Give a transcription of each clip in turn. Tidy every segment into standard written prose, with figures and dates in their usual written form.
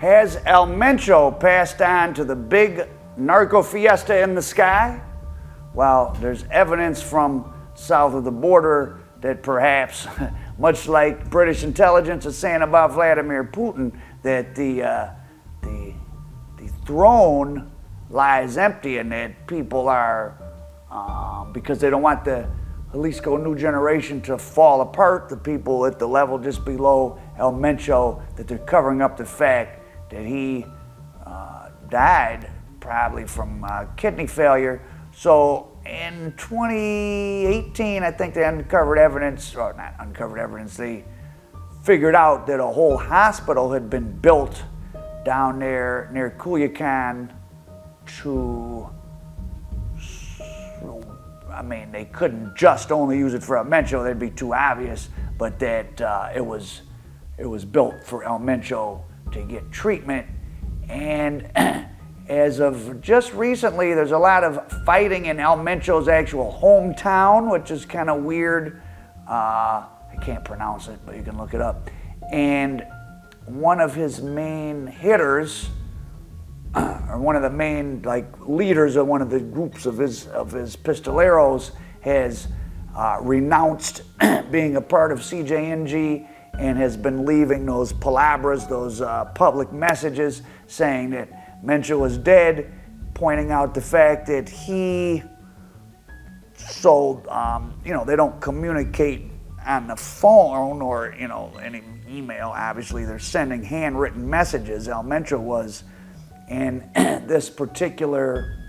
Has El Mencho passed on to the big narco fiesta in the sky? Well, there's evidence from south of the border that perhaps, much like British intelligence is saying about Vladimir Putin, that the throne lies empty and that people are, because they don't want the Jalisco new generation to fall apart, the people at the level just below El Mencho, that they're covering up the fact that he died probably from kidney failure. So in 2018, I think they uncovered evidence, or not uncovered evidence, they figured out that a whole hospital had been built down there near Culiacan to, I mean, they couldn't just only use it for El Mencho, that'd be too obvious, but that it was built for El Mencho to get treatment. And as of just recently, there's a lot of fighting in El Mencho's actual hometown, which is kind of weird. I can't pronounce it, but you can look it up. And one of his main hitters, or one of the main leaders of one of the groups of his pistoleros, has renounced being a part of CJNG and has been leaving those palabras, those public messages saying that Mencho was dead, pointing out the fact that he sold, they don't communicate on the phone or, any email. Obviously, they're sending handwritten messages, El Mencho was. And this particular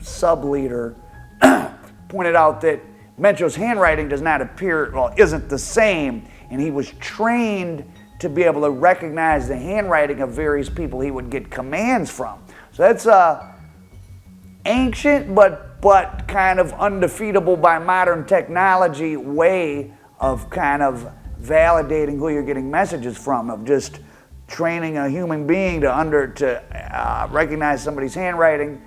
sub-leader pointed out that Mencho's handwriting does not appear, isn't the same, and he was trained to be able to recognize the handwriting of various people he would get commands from. So that's ancient but kind of undefeatable by modern technology way of kind of validating who you're getting messages from, of just training a human being to recognize somebody's handwriting.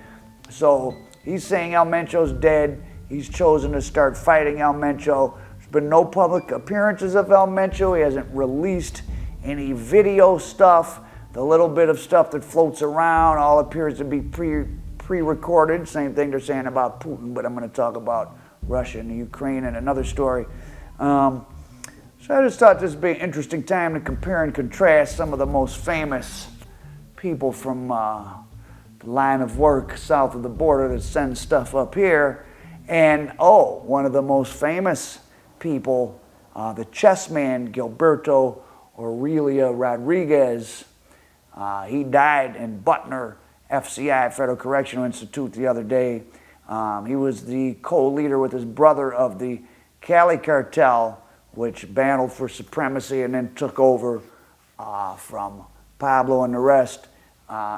So he's saying El Mencho's dead. He's chosen to start fighting El Mencho. There's been no public appearances of El Mencho. He hasn't released any video stuff. The little bit of stuff that floats around all appears to be pre-recorded. Same thing they're saying about Putin, but I'm going to talk about Russia and Ukraine in another story. So I just thought this would be an interesting time to compare and contrast some of the most famous people from the line of work south of the border that send stuff up here. And one of the most famous people, the chess man Gilberto Aurelia Rodriguez, he died in Butner FCI, Federal Correctional Institute, the other day. He was the co-leader with his brother of the Cali Cartel, which battled for supremacy and then took over from Pablo and the rest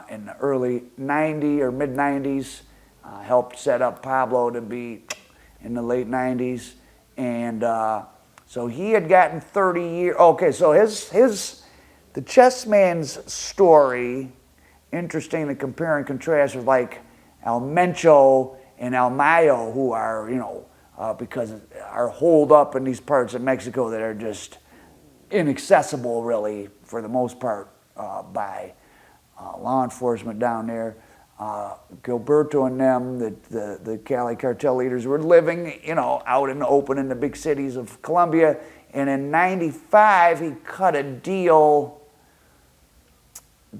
in the early 90s or mid-90s. Helped set up Pablo to be in the late 90s. And so he had gotten 30 years. Okay, so the chess man's story, interesting to compare and contrast with like El Mencho and El Mayo, who are, because are holed up in these parts of Mexico that are just inaccessible, really, for the most part, by law enforcement down there. Gilberto and them, the Cali Cartel leaders, were living, out in the open in the big cities of Colombia. And in '95, he cut a deal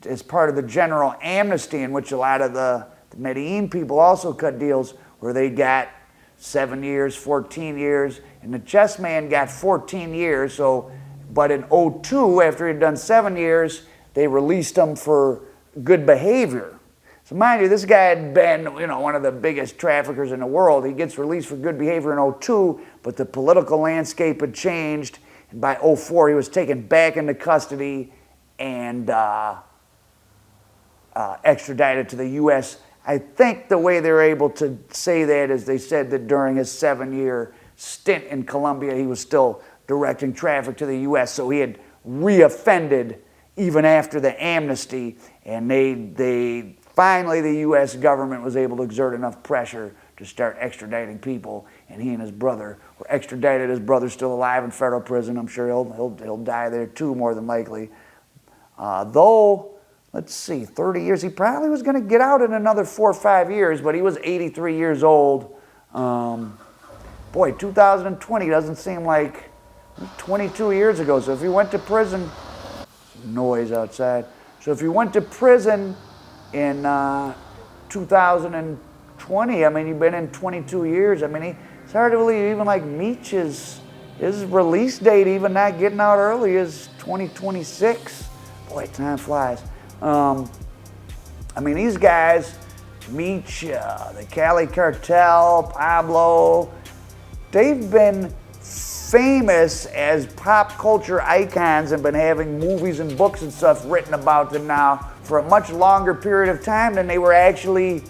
as part of the general amnesty, in which a lot of the Medellin people also cut deals where they got 7 years, 14 years, and the chess man got 14 years. So, but in '02, after he'd done 7 years, they released him for good behavior. So mind you, this guy had been, one of the biggest traffickers in the world. He gets released for good behavior in '02, but the political landscape had changed. And by '04, he was taken back into custody and extradited to the U.S. I think the way they were able to say that is they said that during his 7-year stint in Colombia, he was still directing traffic to the U.S., so he had reoffended even after the amnesty, and they finally, the U.S. government was able to exert enough pressure to start extraditing people, and he and his brother were extradited. His brother's still alive in federal prison. I'm sure he'll die there too, more than likely. Though, let's see, 30 years, he probably was going to get out in another 4 or 5 years, but he was 83 years old. Boy, 2020 doesn't seem like 22 years ago. So if he went to prison, noise outside. So if he went to prison in 2020, I mean, he'd been in 22 years. I mean, it's hard to believe even like Meech his release date, even not getting out early, is 2026. Boy, time flies. I mean, these guys, Meech, the Cali Cartel, Pablo, they've been famous as pop culture icons and been having movies and books and stuff written about them now for a much longer period of time than they were actually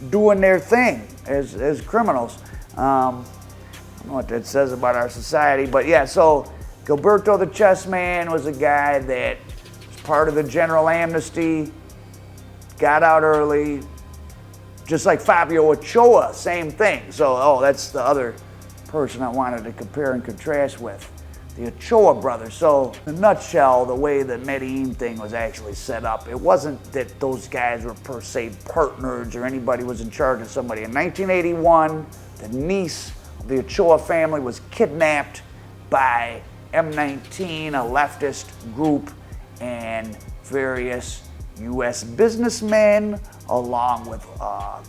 doing their thing as criminals. I don't know what that says about our society, but yeah, so Gilberto the Chess Man was a guy that was part of the general amnesty, got out early, just like Fabio Ochoa, same thing. So, that's the other person I wanted to compare and contrast with, the Ochoa brothers. So, in a nutshell, the way the Medellin thing was actually set up, it wasn't that those guys were per se partners or anybody was in charge of somebody. In 1981, the niece of the Ochoa family was kidnapped by M19, a leftist group, and various U.S. businessmen, along with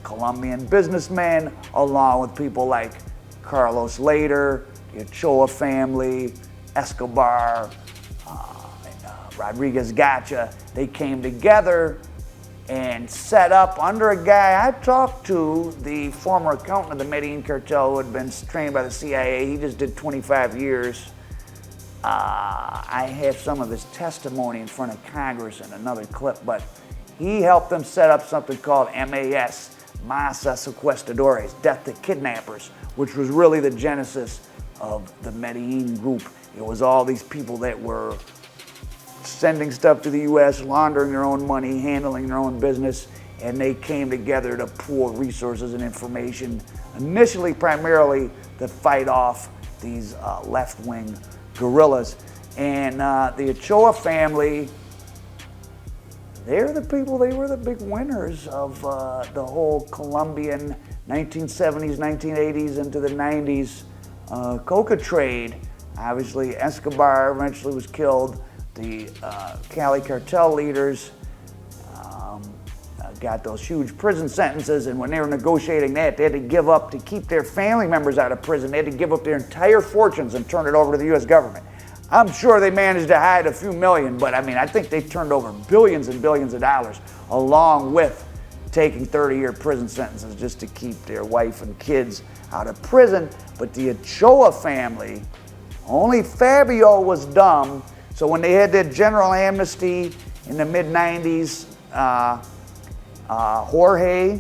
Colombian businessmen, along with people like Carlos Later, the Ochoa family, Escobar, Rodriguez Gacha. They came together and set up under a guy I talked to, the former accountant of the Medellin cartel who had been trained by the CIA. He just did 25 years. I have some of his testimony in front of Congress in another clip, but he helped them set up something called MAS, Masa Sequestradores, Death to Kidnappers, which was really the genesis of the Medellin group. It was all these people that were sending stuff to the U.S., laundering their own money, handling their own business, and they came together to pool resources and information, initially primarily to fight off these left-wing guerrillas. And the Ochoa family, they're the people, they were the big winners of the whole Colombian 1970s, 1980s into the 90s coca trade. Obviously, Escobar eventually was killed. The Cali cartel leaders got those huge prison sentences, and when they were negotiating that, they had to give up, to keep their family members out of prison, they had to give up their entire fortunes and turn it over to the U.S. government. I'm sure they managed to hide a few million, but I mean, I think they turned over billions and billions of dollars, along with taking 30-year prison sentences just to keep their wife and kids out of prison. But the Ochoa family, only Fabio was dumb, so when they had their general amnesty in the mid-90s, Jorge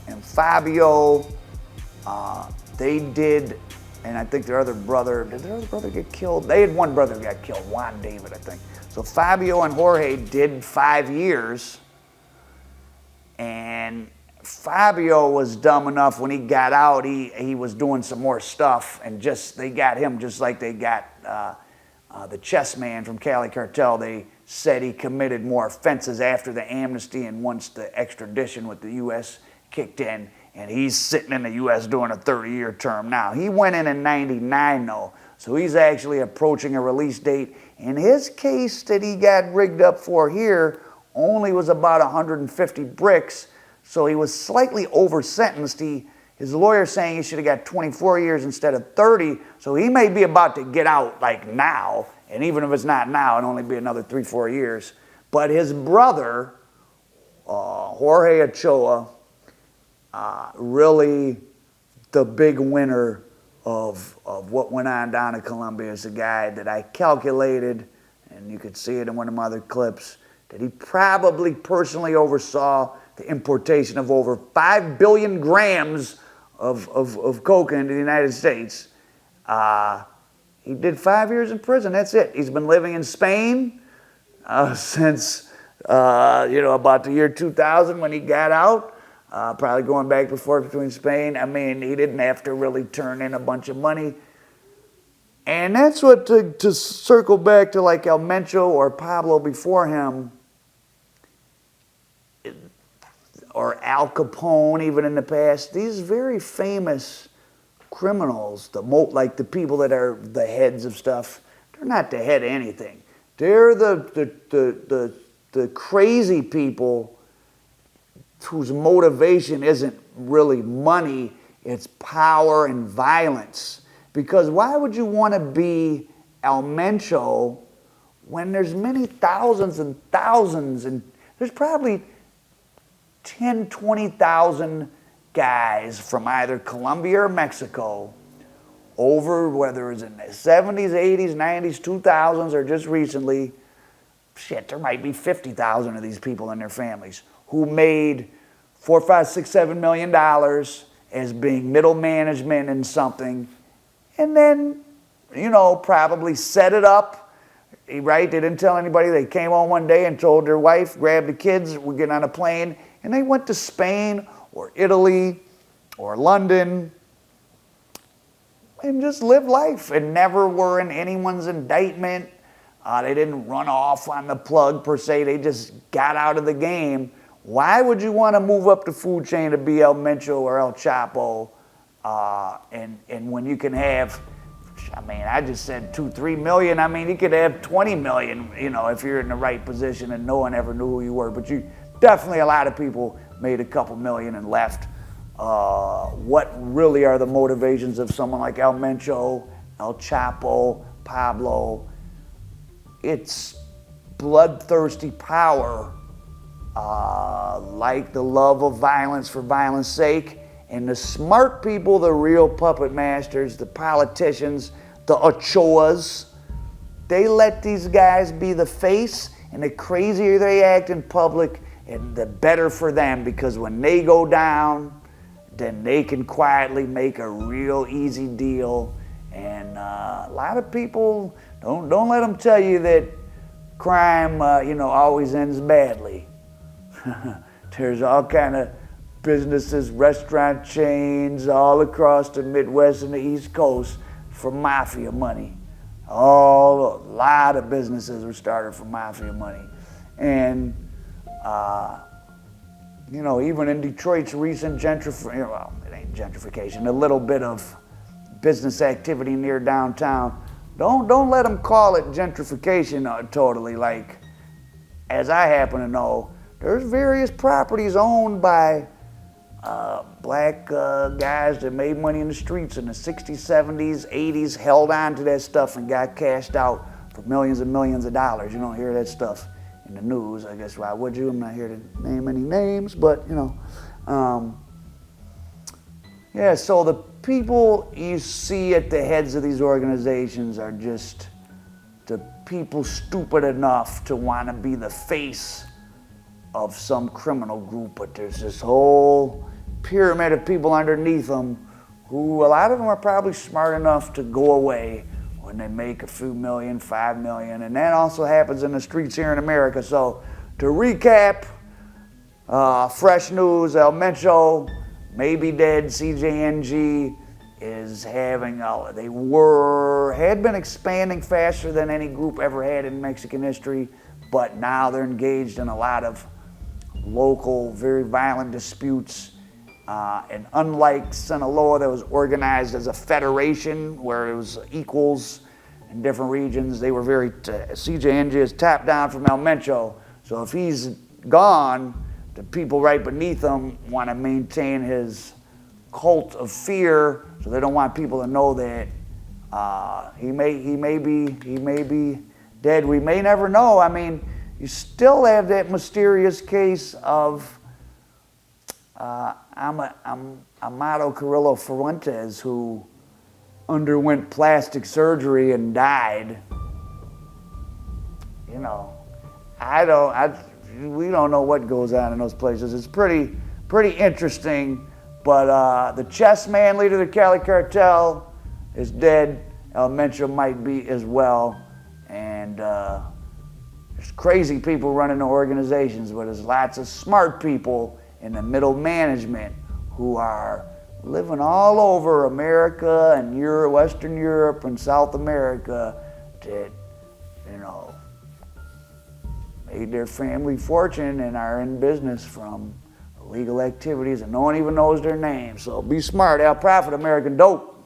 and Fabio, they did, and I think their other brother, did their other brother get killed? They had one brother who got killed, Juan David, I think. So Fabio and Jorge did 5 years, and Fabio was dumb enough when he got out, he was doing some more stuff, and they got him just like they got the chess man from Cali Cartel. They said he committed more offenses after the amnesty and once the extradition with the U.S. kicked in, and he's sitting in the U.S. doing a 30-year term now. He went in 99 though, so he's actually approaching a release date. And his case that he got rigged up for here only was about 150 bricks, so he was slightly over-sentenced. His lawyer saying he should have got 24 years instead of 30, so he may be about to get out like now, and even if it's not now, it'll only be another 3-4 years. But his brother, Jorge Ochoa, really the big winner of what went on down in Colombia, is a guy that I calculated, and you could see it in one of my other clips, that he probably personally oversaw the importation of over 5 billion grams of coke into the United States. He did 5 years in prison, that's it. He's been living in Spain since about the year 2000 when he got out, probably going back and forth between Spain. I mean, he didn't have to really turn in a bunch of money. And that's what, to circle back to like El Mencho or Pablo before him, or Al Capone even in the past, these very famous criminals, like the people that are the heads of stuff, they're not the head of anything. They're the crazy people whose motivation isn't really money, it's power and violence. Because why would you want to be El Mencho when there's many thousands and thousands, and there's probably 10, 20,000 guys from either Colombia or Mexico over, whether it's in the 70s, 80s, 90s, 2000s, or just recently, shit, there might be 50,000 of these people and their families who made $4, $5, $6, $7 million as being middle management in something, and then, you know, probably set it up, right? They didn't tell anybody. They came home one day and told their wife, grabbed the kids, we're getting on a plane, and they went to Spain or Italy or London and just lived life and never were in anyone's indictment. They didn't run off on the plug per se. They just got out of the game. Why would you want to move up the food chain to be El Mencho or El Chapo? And when you can have, I mean, I just said 2, 3 million. I mean, you could have 20 million, you know, if you're in the right position and no one ever knew who you were. But you definitely, a lot of people made a couple million and left. What really are the motivations of someone like El Mencho, El Chapo, Pablo? It's bloodthirsty power, like the love of violence for violence sake. And the smart people, the real puppet masters, the politicians, the Ochoas, they let these guys be the face, and the crazier they act in public, and the better for them, because when they go down, then they can quietly make a real easy deal. And a lot of people, don't let them tell you that crime, you know, always ends badly. There's all kind of businesses, restaurant chains all across the Midwest and the East Coast for mafia money. A lot of businesses were started for mafia money. And, you know, even in Detroit's recent gentrification, well, it ain't gentrification, a little bit of business activity near downtown, don't let them call it gentrification totally. Like, as I happen to know, there's various properties owned by black guys that made money in the streets in the 60s, 70s, 80s, held on to that stuff and got cashed out for millions and millions of dollars. You don't hear that stuff in the news. I guess why would you? I'm not here to name any names, but you know. Yeah, so the people you see at the heads of these organizations are just the people stupid enough to want to be the face of some criminal group, but there's this whole pyramid of people underneath them who, a lot of them are probably smart enough to go away when they make a few million, 5 million, and that also happens in the streets here in America. So to recap, fresh news, El Mencho may be dead. CJNG is having, had been expanding faster than any group ever had in Mexican history, but now they're engaged in a lot of local, very violent disputes. And unlike Sinaloa, that was organized as a federation where it was equals in different regions, they were very, CJNG is tapped down from El Mencho. So if he's gone, the people right beneath him want to maintain his cult of fear, so they don't want people to know that he may be dead. We may never know. I mean, you still have that mysterious case of Amado Carrillo Fuentes, who underwent plastic surgery and died. You know, we don't know what goes on in those places. It's pretty interesting. But the chess man leader of the Cali Cartel is dead. El Mencho might be as well. And there's crazy people running the organizations, but there's lots of smart people in the middle management who are living all over America and Europe, Western Europe and South America that, you know, made their family fortune and are in business from illegal activities and no one even knows their name. So be smart, out profit American dope.